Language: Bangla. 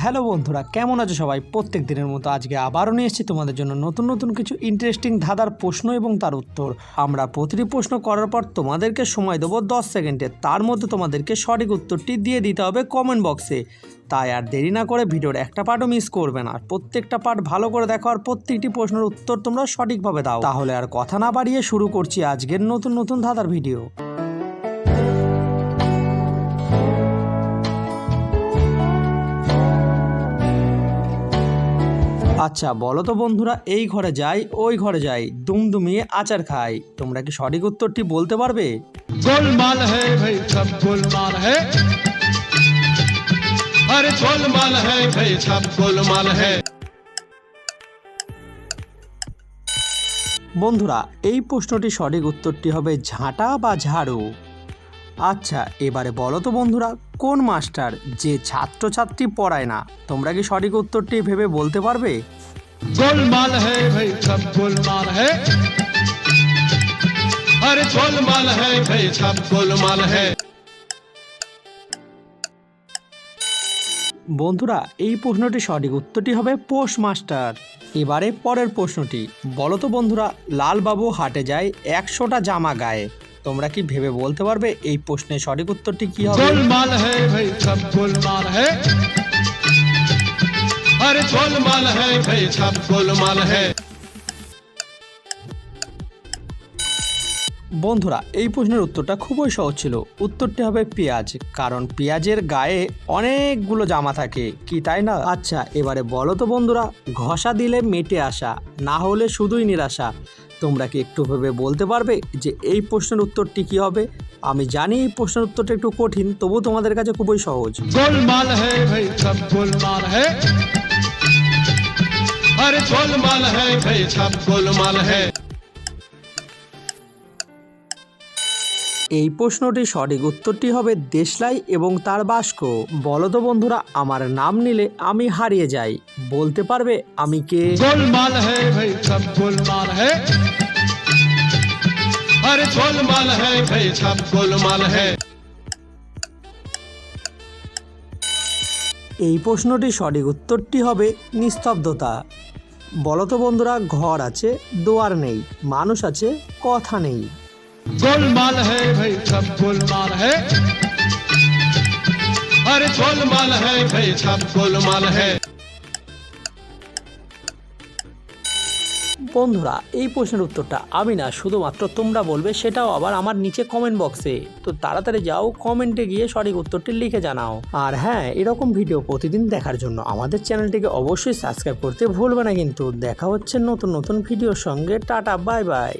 হ্যালো বন্ধুরা, কেমন আছো সবাই? প্রত্যেক দিনের মতো আজকে আবারও নিয়ে এসেছি তোমাদের জন্য নতুন নতুন কিছু ইন্টারেস্টিং ধাঁধার প্রশ্ন এবং তার উত্তর। আমরা প্রতিটি প্রশ্ন করার পর তোমাদেরকে সময় দেবো 10 সেকেন্ডে। তার মধ্যে তোমাদেরকে সঠিক উত্তরটি দিয়ে দিতে হবে কমেন্ট বক্সে। তাই আর দেরি না করে ভিডিওর একটা পার্টও মিস করবে না। প্রত্যেকটা পার্ট ভালো করে দেখো আর প্রত্যেকটি প্রশ্নের উত্তর তোমরা সঠিকভাবে দাও। তাহলে আর কথা না বাড়িয়ে শুরু করছি আজকের নতুন নতুন ধাঁধার ভিডিও। আচ্ছা বলো তো বন্ধুরা, এই ঘরে যাই ওই ঘরে যাই, দুমদুমিয়ে আচার খাই। তোমরা কি সঠিক উত্তরটি বলতে পারবে? गोलमाल है भाई सब गोलमाल है, अरे गोलमाल है भाई सब गोलमाल है। বন্ধুরা, এই প্রশ্নটির সঠিক উত্তরটি হবে ঝাঁটা বা ঝাড়ু। আচ্ছা এবারে বলো তো বন্ধুরা, কোন মাস্টার যে ছাত্রছাত্রী পড়ায় না? তোমরা কি সঠিক উত্তরটি ভেবে বলতে পারবে? गोलमाल है भाई सब गोलमाल है, अरे गोलमाल है भाई सब गोलमाल है। বন্ধুরা, এই প্রশ্নটির সঠিক উত্তরটি হবে পোস্ট মাস্টার। এবারে পরের প্রশ্নটি বলো তো বন্ধুরা, লালবাবু হাটে যায় 100টা জামা গায়ে। তোমরা কি ভেবে বলতে পারবে এই প্রশ্নের সঠিক উত্তরটি কি হবে? गोलमाल है भाई सब गोलमाल है, अरे गोलमाल है भाई सब गोलमाल है। বন্ধুরা, এই প্রশ্নের উত্তরটা খুবই সহজ ছিল। উত্তরটি হবে পেঁয়াজ, কারণ পেঁয়াজের গায়ে অনেকগুলো জামা থাকে, কি তাই না? আচ্ছা এবারে বলো তো বন্ধুরা, ঘষা দিলে মেটে আসা, না হলে শুধুই নিরাশা। তোমরা কি একটু ভেবে বলতে পারবে যে এই প্রশ্নের উত্তরটি কি হবে? আমি জানি এই প্রশ্নের উত্তরটা একটু কঠিন, তবু তোমাদের কাছে খুবই সহজ। गोलमाल है भाई सब गोलमाल है, अरे गोलमाल है भाई सब गोलमाल है। এই প্রশ্নটির সঠিক উত্তরটি হবে দেশলাই এবং তার বাস্ক। বলো তো বন্ধুরা, আমার নাম নিলে আমি হারিয়ে যাই, বলতে পারবে আমি কে? गोलमाल है भाई सब गोलमाल है, अरे गोलमाल है भाई सब गोलमाल है। এই প্রশ্নটির সঠিক উত্তরটি হবে নিস্তব্ধতা। বলো তো বন্ধুরা, ঘর আছে দুয়ার নেই, মানুষ আছে কথা নেই। गोलमाल है भाई सब गोलमाल है, अरे गोलमाल है भाई सब गोलमाल है। বন্ধুরা, এই প্রশ্নের উত্তরটা আমি না, শুধুমাত্র তোমরা বলবে, সেটাও আবার আমার নিচে কমেন্ট বক্সে। তো তাড়াতাড়ি যাও, কমেন্টে গিয়ে সঠিক উত্তরটি লিখে জানাও। আর হ্যাঁ, এরকম ভিডিও প্রতিদিন দেখার জন্য আমাদের চ্যানেলটিকে অবশ্যই সাবস্ক্রাইব করতে ভুলবে না কিন্তু। দেখা হচ্ছে নতুন নতুন ভিডিওর সঙ্গে। Tata, bye bye.